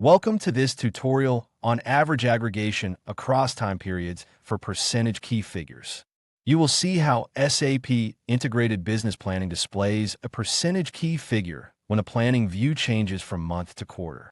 Welcome to this tutorial on average aggregation across time periods for percentage key figures. You will see how SAP Integrated Business Planning displays a percentage key figure when a planning view changes from month to quarter.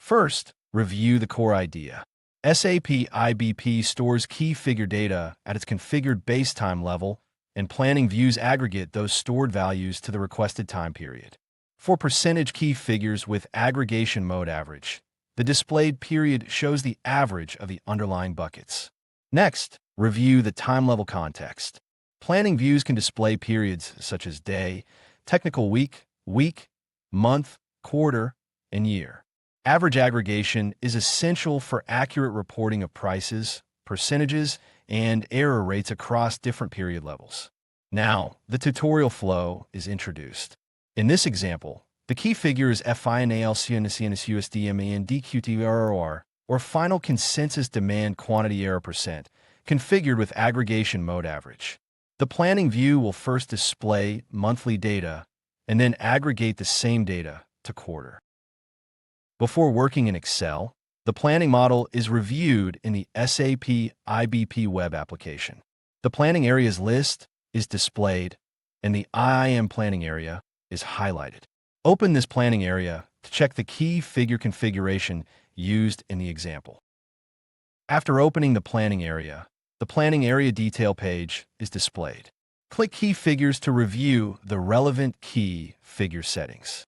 First, review the core idea. SAP IBP stores key figure data at its configured base time level, and planning views aggregate those stored values to the requested time period. For percentage key figures with aggregation mode average, the displayed period shows the average of the underlying buckets. Next, review the time level context. Planning views can display periods such as day, technical week, month, quarter, and year. Average aggregation is essential for accurate reporting of prices, percentages, and error rates across different period levels. Now, the tutorial flow is introduced. In this example, the key figure is FINALCNCNSUSDMANDQTROR, or Final Consensus Demand Quantity Error Percent, configured with aggregation mode average. The planning view will first display monthly data and then aggregate the same data to quarter. Before working in Excel, the planning model is reviewed in the SAP IBP web application. The planning areas list is displayed, and the IIM planning area is highlighted. Open this planning area to check the key figure configuration used in the example. After opening the planning area detail page is displayed. Click Key Figures to review the relevant key figure settings.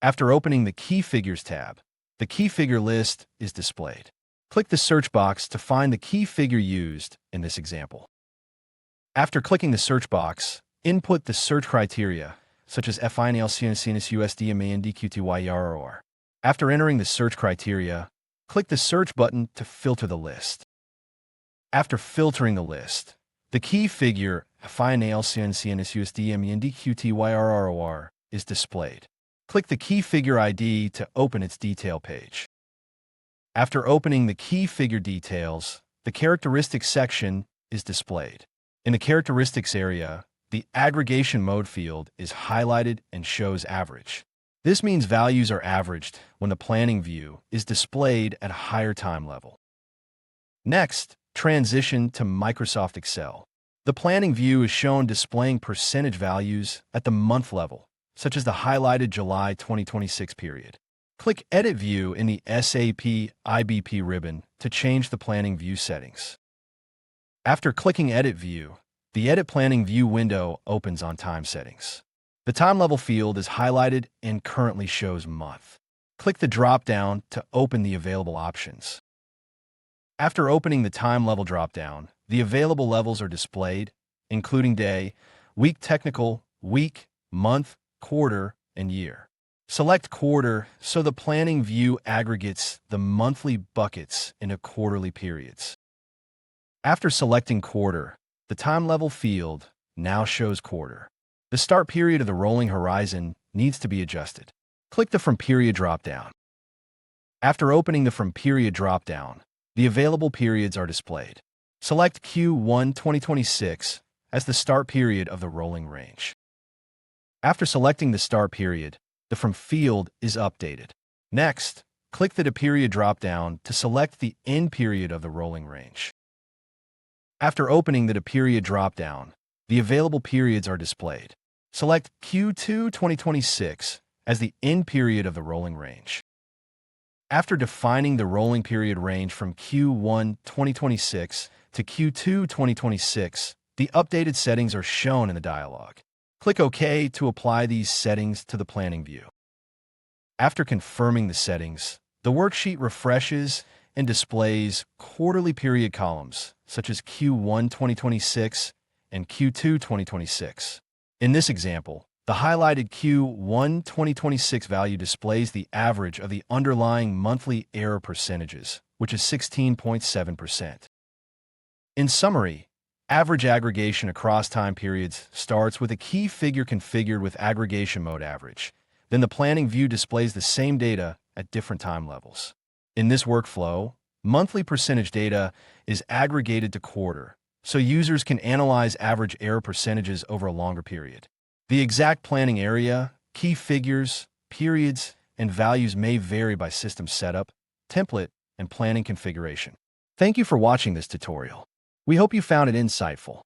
After opening the Key Figures tab, the key figure list is displayed. Click the search box to find the key figure used in this example. After clicking the search box, input the search criteria, such as FINALCNCNSUSDMANDQTYROR. After entering the search criteria, click the search button to filter the list. After filtering the list, the key figure FINALCNCNSUSDMANDQTYROR is displayed. Click the key figure ID to open its detail page. After opening the key figure details, the characteristics section is displayed. In the characteristics area, the aggregation mode field is highlighted and shows average. This means values are averaged when the planning view is displayed at a higher time level. Next, transition to Microsoft Excel. The planning view is shown displaying percentage values at the month level, such as the highlighted July 2026 period. Click Edit View in the SAP IBP ribbon to change the planning view settings. After clicking Edit View, the Edit Planning View window opens on Time Settings. The time level field is highlighted and currently shows month. Click the drop-down to open the available options. After opening the time level drop-down, the available levels are displayed, including day, week technical, week, month, quarter, and year. Select quarter so the planning view aggregates the monthly buckets into quarterly periods. After selecting quarter, the time level field now shows quarter. The start period of the rolling horizon needs to be adjusted. Click the From Period drop-down. After opening the From Period drop-down, the available periods are displayed. Select Q1 2026 as the start period of the rolling range. After selecting the start period, the From field is updated. Next, click the To Period drop-down to select the end period of the rolling range. After opening the To Period drop-down, the available periods are displayed. Select Q2 2026 as the end period of the rolling range. After defining the rolling period range from Q1 2026 to Q2 2026, the updated settings are shown in the dialog. Click OK to apply these settings to the planning view. After confirming the settings, the worksheet refreshes and displays quarterly period columns, such as Q1 2026 and Q2 2026. In this example, the highlighted Q1 2026 value displays the average of the underlying monthly error percentages, which is 16.7%. In summary, average aggregation across time periods starts with a key figure configured with aggregation mode average. Then the planning view displays the same data at different time levels. In this workflow, monthly percentage data is aggregated to quarter, so users can analyze average error percentages over a longer period. The exact planning area, key figures, periods, and values may vary by system setup, template, and planning configuration. Thank you for watching this tutorial. We hope you found it insightful.